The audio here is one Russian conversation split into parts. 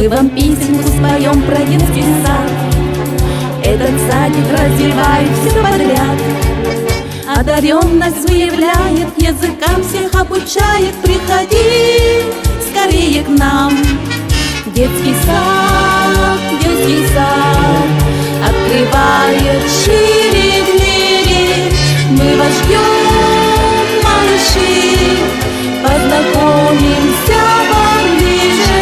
Мы вам песенку споем про детский сад. Этот садик развивает все подряд, одаренность выявляет, языкам всех обучает. Приходи скорее к нам. Детский сад открывает шире двери. Мы вас ждем, малыши, познакомимся поближе.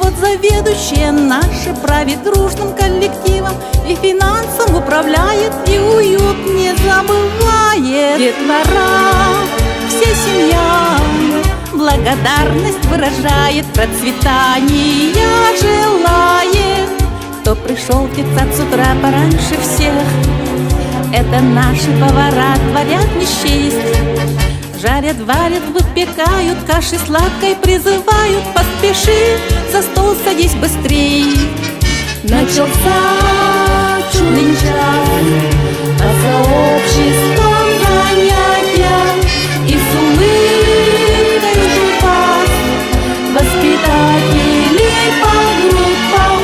Вот заведующая наша правит дружным коллективом, и финансом управляет, и уют не забывает. Детвора, вся семья благодарность выражает, процветания желает. Кто пришел в детсад с утра пораньше всех, это наши повара творят не счесть. Жарят, варят, выпекают, каши сладкой призывают. Поспеши, за стол садись быстрей. Начался чудный час, по сообществам занятия, и с улыбкой ждут вас воспитателей по группам.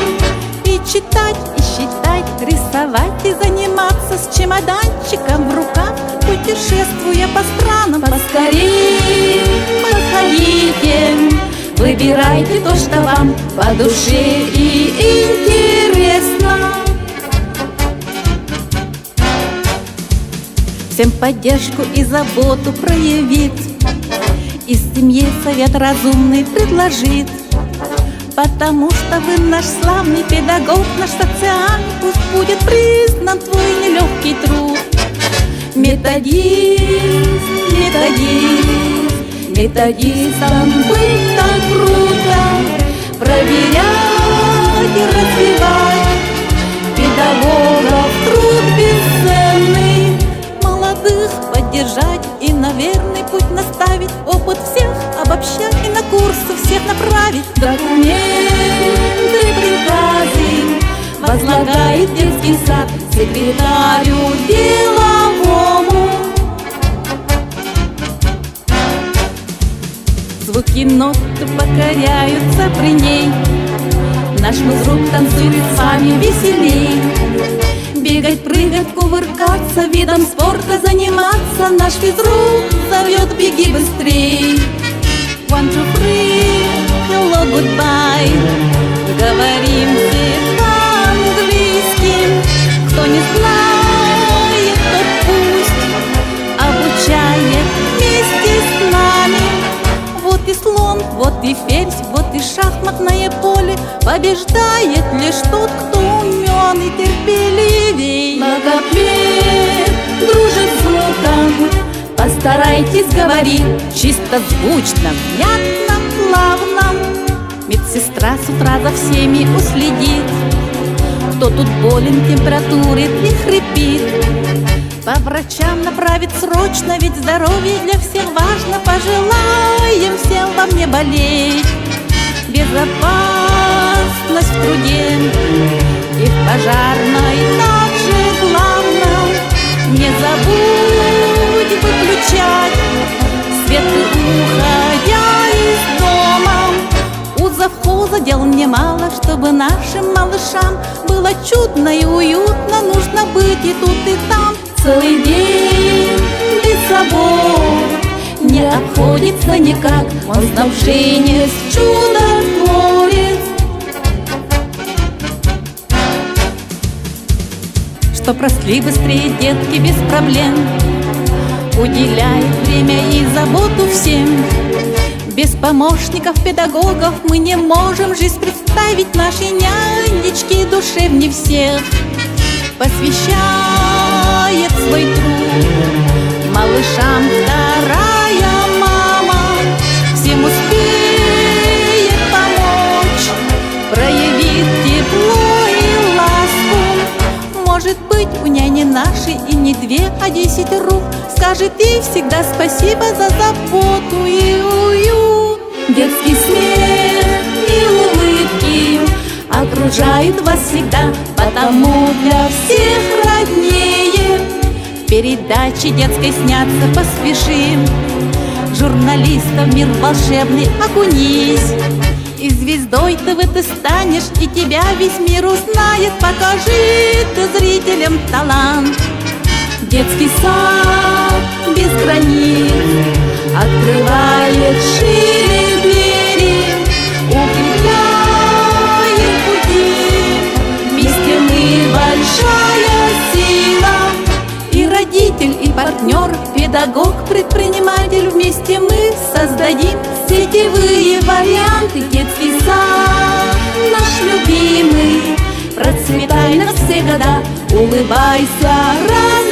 И читать, и считать, рисовать и заниматься с чемоданчиком в руках, путешествуя по странам. Поскорей подходите, выбирайте то, что вам по душе и интересно. Всем поддержку и заботу проявит, и семье совет разумный предложит. Потому что вы наш славный педагог, наш социальный, пусть будет признан твой нелегкий труд. Методист, методист, методистом быть так круто. Проверять и развивать педагогов труд бесценный. Молодых поддержать и на верный путь наставить, опыт всех обобщать и на курсы всех направить. Документы, приказы возлагает детский сад секретарю деловому. Звуки ноты покоряются при ней, наш музрук танцует с вами веселей. Бегать, прыгать, кувыркаться, видом спорта заниматься, наш физрук зовет: беги быстрей. 1, 2, 3, hello, goodbye. Говорим все по-английски. Кто не знает, тот пусть обучает вместе с нами. Вот и слон, вот и ферзь, вот и шахматное поле. Побеждает лишь тот, кто умен и терпеливей. Логопед дружит с звуком, постарайтесь говорить чисто, звучно, внятно, плавно. Медсестра с утра за всеми уследит, кто тут болен, температурит и хрипит. По врачам направит срочно, ведь здоровье для всех важно. Пожелаем всем вам не болеть, безопасность в труде и в пожарной также главное. Не забудь выключать свет, уходя из дома. У завхоза дел немало, чтобы нашим малышам было чудно и уютно. Нужно быть и тут, и там. Целый день без забот не обходится никак, он снабжение с чудотворец. Чтоб росли быстрее детки без проблем, уделяет время и заботу всем. Без помощников, педагогов мы не можем жизнь представить. Наши нянечки душевнее всех посвящает свой труд малышам вторая мама. Всем успеет помочь, проявит тепло и ласку. Может быть, у няни нашей и не 2, а 10 рук скажет ей всегда спасибо за заботу и уют. Детский смех и улыбки окружают вас всегда, потому для всех роднее. В передаче детской сняться поспешим, журналистов мир волшебный окунись. И звездой ты станешь, и тебя весь мир узнает. Покажи ты зрителям талант. Детский сад без границ открывает шире двери, укрепляет пути. Вместе мы большая сила. И родитель, и партнер, педагог, предприниматель. Вместе мы создадим сетевые варианты. Детский сад наш любимый, процветай на все года, улыбайся, радуйся.